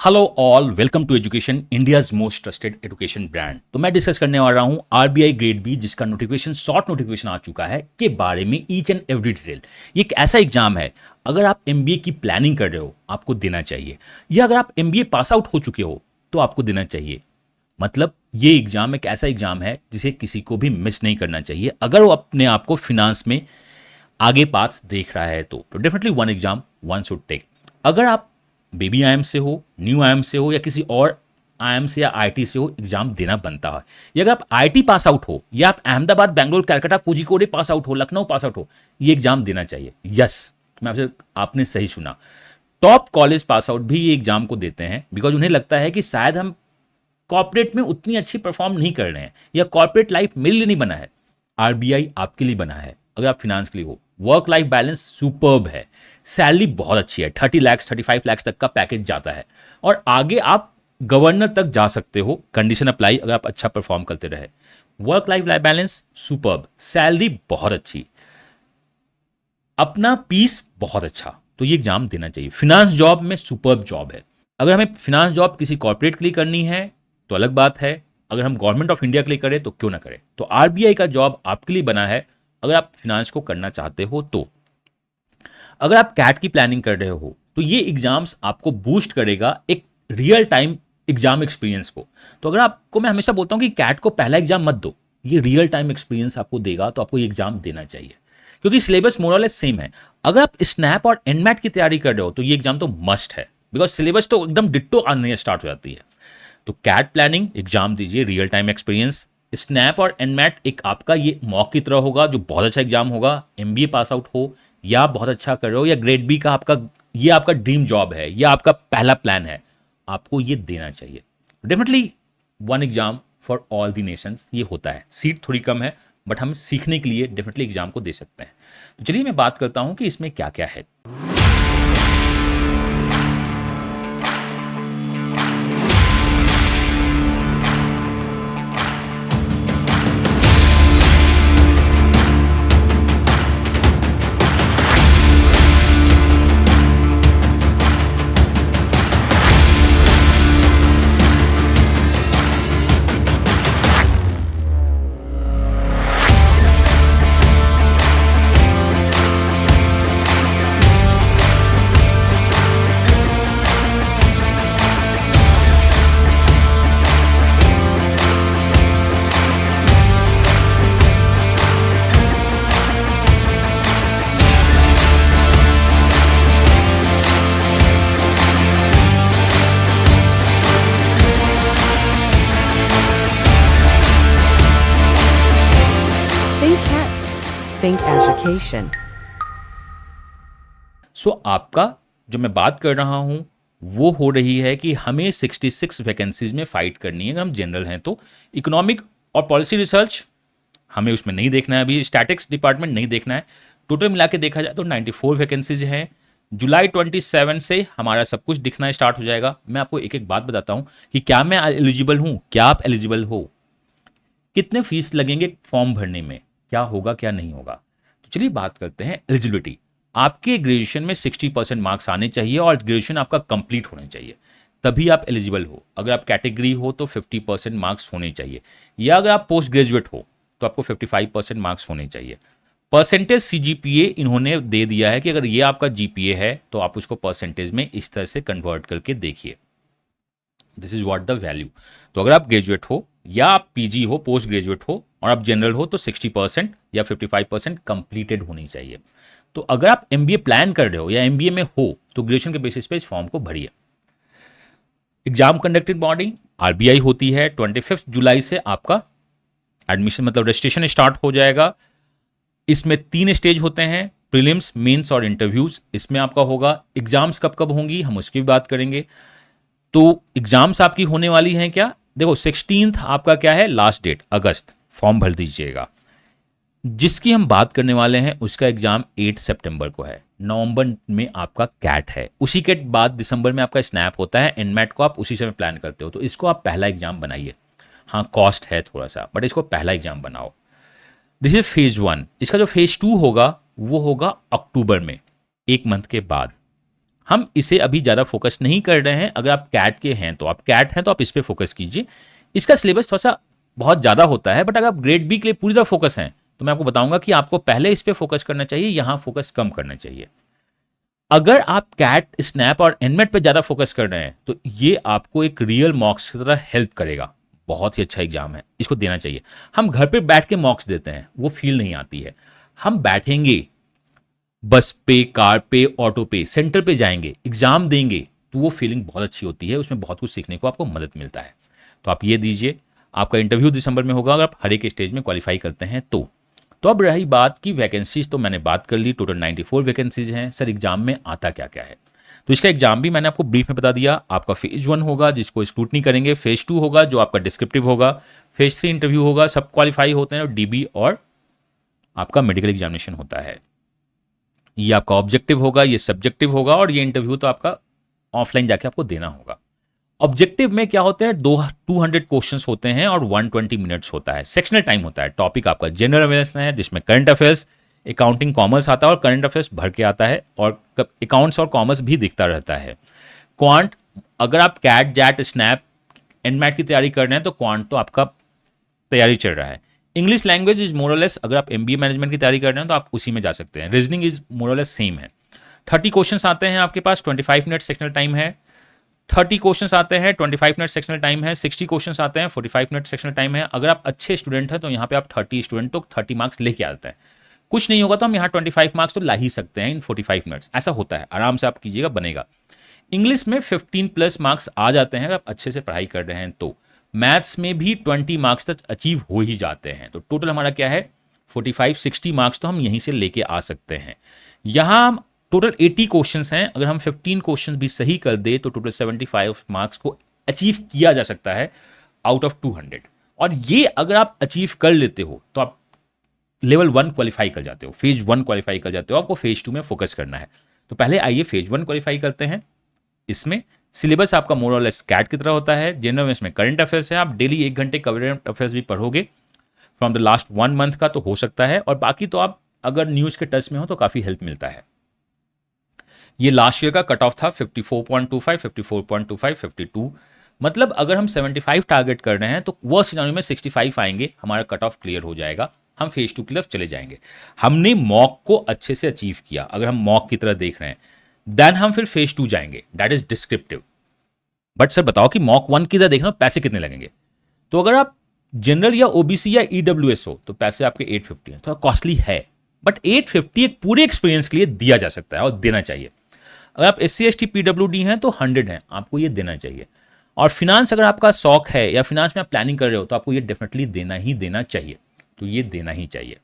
Hello all, welcome to education, India's most trusted education brand. तो मैं discuss करने वाला हूं आरबीआई ग्रेड बी, जिसका नोटिफिकेशन शॉर्ट नोटिफिकेशन आ चुका है, के बारे में ईच एंड एवरी डिटेल। ये एक ऐसा एग्जाम है, अगर आप एमबीए की प्लानिंग कर रहे हो आपको देना चाहिए, या अगर आप एमबीए पास आउट हो चुके हो तो आपको देना चाहिए। मतलब ये एग्जाम एक ऐसा एग्जाम है जिसे किसी को भी मिस नहीं करना चाहिए अगर वो अपने आप को फिनांस में आगे पाथ देख रहा है। तो definitely one exam one should take. अगर आप बेबी आईएम से हो, न्यू आईएम से हो, या किसी और आईएम से या आईटी से हो, एग्जाम देना बनता है। या अगर आप आईटी पास आउट हो, या आप अहमदाबाद, बैंगलोर, कलकत्ता, कोझिकोड पास आउट हो, लखनऊ पास आउट हो, ये एग्जाम देना चाहिए। यस, मैं आपसे आपने सही सुना। टॉप कॉलेज पास आउट भी ये एग्जाम को देते हैं, बिकॉज उन्हें लगता है कि शायद हम कॉर्पोरेट में उतनी अच्छी परफॉर्म नहीं कर रहे हैं, या कॉर्पोरेट लाइफ मेरे लिए नहीं बना है। आरबीआई आपके लिए बना है अगर आप फिनांस के लिए हो। वर्क लाइफ बैलेंस सुपर्ब है, सैलरी बहुत अच्छी है, 30 लाख 35 लाख तक का पैकेज जाता है, और आगे आप गवर्नर तक जा सकते हो, कंडीशन अप्लाई अगर आप अच्छा परफॉर्म करते रहे। Work life balance superb, salary बहुत अच्छी, अपना पीस बहुत अच्छा। तो ये एग्जाम देना चाहिए। फिनांस जॉब में सुपर्ब जॉब है। अगर हमें फिनांस जॉब किसी कॉर्पोरेट के लिए करनी है तो अलग बात है, अगर हम गवर्नमेंट ऑफ इंडिया के लिए करें तो क्यों ना करें। तो आरबीआई का जॉब आपके लिए बना है अगर आप फिनांस को करना चाहते हो। तो अगर आप कैट की प्लानिंग कर रहे हो तो ये एग्जाम्स आपको बूस्ट करेगा एक रियल टाइम एग्जाम एक्सपीरियंस को। तो अगर आपको, मैं हमेशा बोलता हूं कि कैट को पहला एग्जाम मत दो, ये रियल टाइम एक्सपीरियंस आपको देगा, तो आपको ये एग्जाम देना चाहिए, क्योंकि सिलेबस मोरलेस सेम है। अगर आप स्नैप और एनमैट की तैयारी कर रहे हो तो ये एग्जाम तो मस्ट है, बिकॉज सिलेबस तो एकदम डिट्टो आने स्टार्ट हो जाती है। तो कैट प्लानिंग एग्जाम दीजिए, रियल टाइम एक्सपीरियंस। स्नैप और एनमैट एक आपका ये मॉक की तरह होगा, जो बहुत अच्छा एग्जाम होगा। एमबीए पास आउट हो, या आप बहुत अच्छा कर रहे हो, या ग्रेड बी का आपका ये आपका ड्रीम जॉब है, या आपका पहला प्लान है, आपको ये देना चाहिए। Definitely one exam for all the Nations ये होता है। सीट थोड़ी कम है, बट हम सीखने के लिए डेफिनेटली एग्जाम को दे सकते हैं। तो चलिए मैं बात करता हूं कि इसमें क्या क्या है। Think cat. Think education. सो आपका जो मैं बात कर रहा हूं वो हो रही है कि हमें 66 वैकेंसीज में फाइट करनी है अगर हम जनरल हैं तो। इकोनॉमिक और पॉलिसी रिसर्च हमें उसमें नहीं देखना है, अभी स्टैटिक्स डिपार्टमेंट नहीं देखना है। टोटल मिला के देखा जाए तो 94 वैकेंसीज हैं। जुलाई 27 से हमारा सब कुछ दिखना स्टार्ट हो जाएगा। मैं आपको एक एक बात बताता हूं कि क्या मैं एलिजिबल हूं, क्या आप एलिजिबल हो, कितने फीस लगेंगे फॉर्म भरने में, क्या होगा क्या नहीं होगा। तो चलिए बात करते हैं एलिजिबिलिटी। आपके ग्रेजुएशन में 60% मार्क्स आने चाहिए और ग्रेजुएशन आपका कंप्लीट होना चाहिए, तभी आप एलिजिबल हो। अगर आप कैटेगरी हो तो 50% मार्क्स होने चाहिए, या अगर आप पोस्ट ग्रेजुएट हो तो आपको 55% मार्क्स होने चाहिए। परसेंटेज सीजीपीए इन्होंने दे दिया है कि अगर ये आपका जीपीए है तो आप उसको परसेंटेज में इस तरह से कन्वर्ट करके देखिए। This is what the value. तो अगर आप ग्रेजुएट हो, या आप पीजी हो, पोस्ट ग्रेजुएट हो, और आप जनरल हो तो 60% या 55% कंप्लीटेड होनी चाहिए। तो अगर आप एमबीए प्लान कर रहे हो या एमबीए में हो तो ग्रेजुएशन के बेसिस पे इस फॉर्म को भरिए। एग्जाम कंडक्टेड बॉडी आरबीआई होती है। 25 जुलाई से आपका एडमिशन मतलब रजिस्ट्रेशन स्टार्ट हो जाएगा। इसमें 3 स्टेज होते हैं, प्रीलिम्स, मेंस और इंटरव्यूज। इसमें आपका होगा। एग्जाम्स कब कब होंगी हम उसकी भी बात करेंगे। तो एग्जाम्स आपकी होने वाली हैं क्या, देखो 16 आपका क्या है लास्ट डेट, अगस्त, फॉर्म भर दीजिएगा। जिसकी हम बात करने वाले हैं उसका एग्जाम 8 सितंबर को है। नवंबर में आपका कैट है, उसी के बाद दिसंबर में आपका स्नैप होता है। एनमैट को आप उसी समय प्लान करते हो, तो इसको आप पहला एग्जाम बनाइए। हाँ कॉस्ट है थोड़ा सा, बट इसको पहला एग्जाम बनाओ। This is phase 1। इसका जो फेज 2 होगा वो होगा अक्टूबर में, 1 मंथ के बाद। हम इसे अभी ज़्यादा फोकस नहीं कर रहे हैं। अगर आप कैट के हैं तो आप कैट हैं तो आप इस पर फोकस कीजिए। इसका सिलेबस थोड़ा सा बहुत ज़्यादा होता है, बट अगर आप ग्रेड बी के लिए पूरी तरह फोकस हैं तो मैं आपको बताऊंगा कि आपको पहले इस पर फोकस करना चाहिए, यहाँ फोकस कम करना चाहिए। अगर आप कैट, स्नैप और एनमेट पे ज़्यादा फोकस कर रहे हैं तो ये आपको एक रियल मॉक्स की तरह हेल्प करेगा। बहुत ही अच्छा एग्जाम है, इसको देना चाहिए। हम घर पे बैठ के मॉक्स देते हैं, वो फील नहीं आती है। हम बैठेंगे बस पे, कार पे, ऑटो पे, सेंटर पे जाएंगे, एग्जाम देंगे, तो वो फीलिंग बहुत अच्छी होती है। उसमें बहुत कुछ सीखने को आपको मदद मिलता है। तो आप ये दीजिए। आपका इंटरव्यू दिसंबर में होगा अगर आप हर एक स्टेज में क्वालिफाई करते हैं तो अब रही बात की वैकेंसीज, तो मैंने बात कर ली, टोटल 94 वैकेंसीज हैं। सर एग्जाम में आता क्या क्या है, तो इसका एग्जाम भी मैंने आपको ब्रीफ में बता दिया। आपका फेज 1 होगा जिसको स्क्रूटनी करेंगे, फेज 2 होगा जो आपका डिस्क्रिप्टिव होगा, फेज 3 इंटरव्यू होगा, सब क्वालिफाई होते हैं, और डीबी और आपका मेडिकल एग्जामिनेशन होता है। ये आपका ऑब्जेक्टिव होगा, ये सब्जेक्टिव होगा, और ये इंटरव्यू तो आपका ऑफलाइन जाके आपको देना होगा। ऑब्जेक्टिव में क्या होते हैं, 200 क्वेश्चंस होते हैं और 120 मिनट्स होता है। सेक्शनल टाइम होता है। टॉपिक आपका जनरल अवेयरनेस है जिसमें करंट अफेयर्स, अकाउंटिंग, कॉमर्स आता है, और करंट अफेयर्स भर के आता है, और अकाउंट्स और कॉमर्स भी दिखता रहता है। क्वांट, अगर आप कैट, जैट, स्नैप, एनमैट की तैयारी कर रहे हैं तो क्वांट तो आपका तैयारी चल रहा है। इंग्लिश लैंग्वेज इज मोरलेस, अगर आप एमबीए मैनेजमेंट की तैयारी कर रहे हैं तो आप उसी में जा सकते हैं। रीजनिंग इज मोरलेस सेम है। 30 क्वेश्चन आते हैं आपके पास, 25 मिनट सेक्शनल टाइम है। 30 क्वेश्चन आते हैं, 25 मिनट सेक्शनल टाइम है। 60 क्वेश्चन आते हैं, 45 मिनट सेक्शनल टाइम है। अगर आप अच्छे स्टूडेंट हैं तो यहाँ पे आप 30 स्टूडेंट तो 30 मार्क्स लेके आते हैं। कुछ नहीं होगा तो हम यहाँ 25 मार्क्स तो ला ही सकते हैं इन 45 मिनट्स। ऐसा होता है, आराम से आप कीजिएगा, बनेगा। इंग्लिश में 15 प्लस मार्क्स आ जाते हैं अगर आप अच्छे से पढ़ाई कर रहे हैं तो। मैथ्स में भी 20 मार्क्स तक अचीव हो ही जाते हैं। तो टोटल हमारा क्या है, 45-60 मार्क्स तो हम यहीं से लेके आ सकते हैं। यहाँ टोटल 80 क्वेश्चंस हैं, अगर हम 15 क्वेश्चंस भी सही कर दे तो टोटल 75 मार्क्स को अचीव किया जा सकता है आउट ऑफ 200। और ये अगर आप अचीव कर लेते हो तो आप लेवल 1 क्वालिफाई कर जाते हो, फेज 1 क्वालिफाई कर जाते हो। आपको फेज 2 में फोकस करना है। तो पहले आइए फेज 1 क्वालिफाई करते हैं। इसमें सिलेबस आपका मोर और लेस कैट की तरह होता है। जनरल में इसमें करंट अफेयर्स है, आप डेली 1 घंटे करंट अफेयर्स भी पढ़ोगे फ्रॉम द लास्ट 1 मंथ का तो हो सकता है, और बाकी तो आप अगर न्यूज़ के टच में हो तो काफ़ी हेल्प मिलता है। ये लास्ट ईयर का कट ऑफ था 54.25, 54.25, 52। मतलब अगर हम 75 टारगेट कर रहे हैं तो वो सिनारियो में 65 आएंगे, हमारा कट ऑफ क्लियर हो जाएगा, हम फेज 2 की तरफ चले जाएंगे। हमने मॉक को अच्छे से अचीव किया, अगर हम मॉक की तरह देख रहे हैं, देन हम फिर फेज 2 जाएंगे, that is descriptive. But sir बताओ कि मॉक 1 की तरह देखना पैसे कितने लगेंगे। तो अगर आप जनरल या ओबीसी या ईडब्ल्यूएस हो तो पैसे आपके 850 हैं, थोड़ा कॉस्टली है, बट 850 एक पूरे एक्सपीरियंस के लिए दिया जा सकता है और देना चाहिए। अगर आप SC ST PWD हैं तो 100 हैं, आपको ये देना चाहिए। और फिनांस अगर आपका शौक है या फिनांस में आप प्लानिंग कर रहे हो तो आपको ये डेफिनेटली देना ही देना चाहिए। तो ये देना ही चाहिए।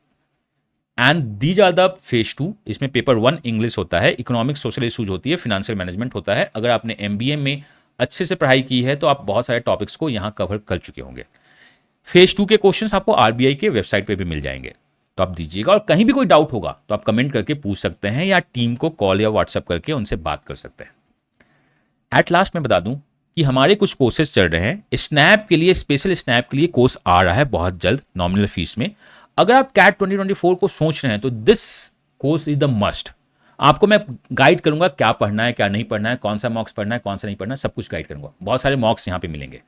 And these are the phase 2। इसमें पेपर 1 इंग्लिश होता है, इकोनॉमिक्स सोशल इशूज होती है, फिनेंशियल मैनेजमेंट होता है। अगर आपने MBA में अच्छे से पढ़ाई की है तो आप बहुत सारे टॉपिक्स को यहाँ कवर कर चुके होंगे। फेज 2 के क्वेश्चंस आपको RBI के वेबसाइट पे भी मिल जाएंगे, तो आप दीजिएगा। और कहीं भी कोई डाउट होगा तो आप कमेंट करके पूछ सकते हैं, या टीम को कॉल या व्हाट्सएप करके उनसे बात कर सकते हैं। एट लास्ट मैं बता दूं कि हमारे कुछ कोर्सेज चल रहे हैं। स्नैप के लिए, स्पेशल स्नैप के लिए कोर्स आ रहा है बहुत जल्द नॉमिनल फीस में। अगर आप कैट 2024 को सोच रहे हैं तो this course is the must. आपको मैं गाइड करूंगा क्या पढ़ना है, क्या नहीं पढ़ना है, कौन सा मॉक्स पढ़ना है, कौन सा नहीं पढ़ना है, सब कुछ गाइड करूंगा। बहुत सारे मॉक्स यहाँ पे मिलेंगे।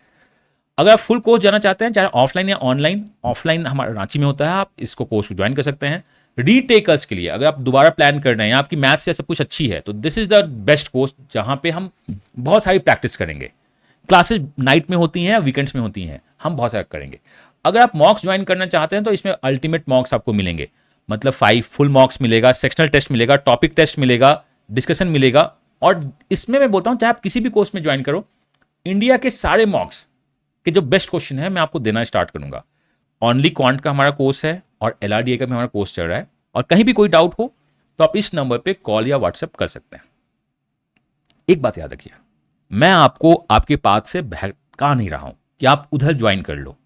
अगर आप फुल कोर्स जाना चाहते हैं, चाहे ऑफलाइन या ऑनलाइन, ऑफलाइन हमारा रांची में होता है, आप इसको कोर्स को ज्वाइन कर सकते हैं। रीटेकर्स के लिए अगर आप दोबारा प्लान कर रहे हैं, आपकी मैथ्स या सब कुछ अच्छी है, तो this is the best course जहां पे हम बहुत सारी प्रैक्टिस करेंगे। क्लासेस नाइट में होती हैं, वीकेंड्स में होती हैं, हम बहुत सारा करेंगे। अगर आप मॉक्स ज्वाइन करना चाहते हैं तो इसमें अल्टीमेट मॉक्स आपको मिलेंगे, मतलब 5 फुल मॉक्स मिलेगा, सेक्शनल टेस्ट मिलेगा, टॉपिक टेस्ट मिलेगा, डिस्कशन मिलेगा। और इसमें मैं बोलता हूं चाहे आप किसी भी कोर्स में ज्वाइन करो, इंडिया के सारे मॉक्स के जो बेस्ट क्वेश्चन है मैं आपको देना स्टार्ट करूंगा। ओनली क्वांट का हमारा कोर्स है और LRDA का भी हमारा कोर्स चल रहा है। और कहीं भी कोई डाउट हो तो आप इस नंबर पे कॉल या व्हाट्सएप कर सकते हैं। एक बात याद रखिए, मैं आपको आपके पाथ से भटका नहीं रहा हूं कि आप उधर ज्वाइन कर लो।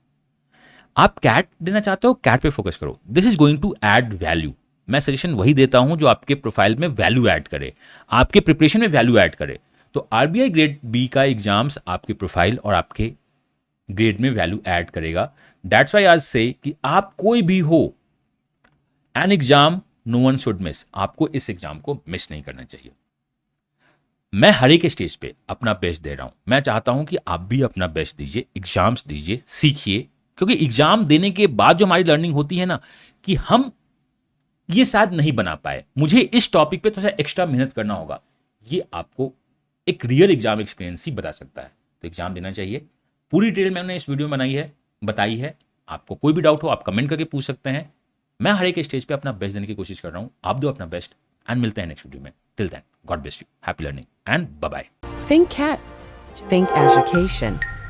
आप कैट देना चाहते हो, कैट पे फोकस करो, this is going to add value. मैं सजेशन वही देता हूं जो आपके प्रोफाइल में वैल्यू ऐड करे, आपके प्रिपरेशन में वैल्यू ऐड करे। तो RBI ग्रेड बी का एग्जाम्स आपके प्रोफाइल और आपके ग्रेड में वैल्यू ऐड करेगा। दैट्स वाई आज से कि आप कोई भी हो, an exam no one should miss, आपको इस एग्जाम को मिस नहीं करना चाहिए। मैं हर एक स्टेज पे अपना बेस्ट दे रहा हूं। मैं चाहता हूं कि आप भी अपना बेस्ट दीजिए, एग्जाम्स दीजिए, सीखिए, क्योंकि एग्जाम देने के बाद जो हमारी लर्निंग होती है ना, कि हम ये शायद नहीं बना पाए, मुझे इस टॉपिक पे थोड़ा सा एक्स्ट्रा मेहनत करना होगा, ये आपको एक रियल एग्जाम एक्सपीरियंस ही बता सकता है। तो एग्जाम देना चाहिए। पूरी डिटेल मैंने इस वीडियो में बताई है। आपको कोई भी डाउट हो आप कमेंट करके पूछ सकते हैं। मैं हर एक स्टेज पे अपना बेस्ट देने की कोशिश कर रहा हूं। आप दो अपना बेस्ट एंड मिलते हैं नेक्स्ट वीडियो में। Till then, God bless you, happy learning and bye bye. Think cat. Think education.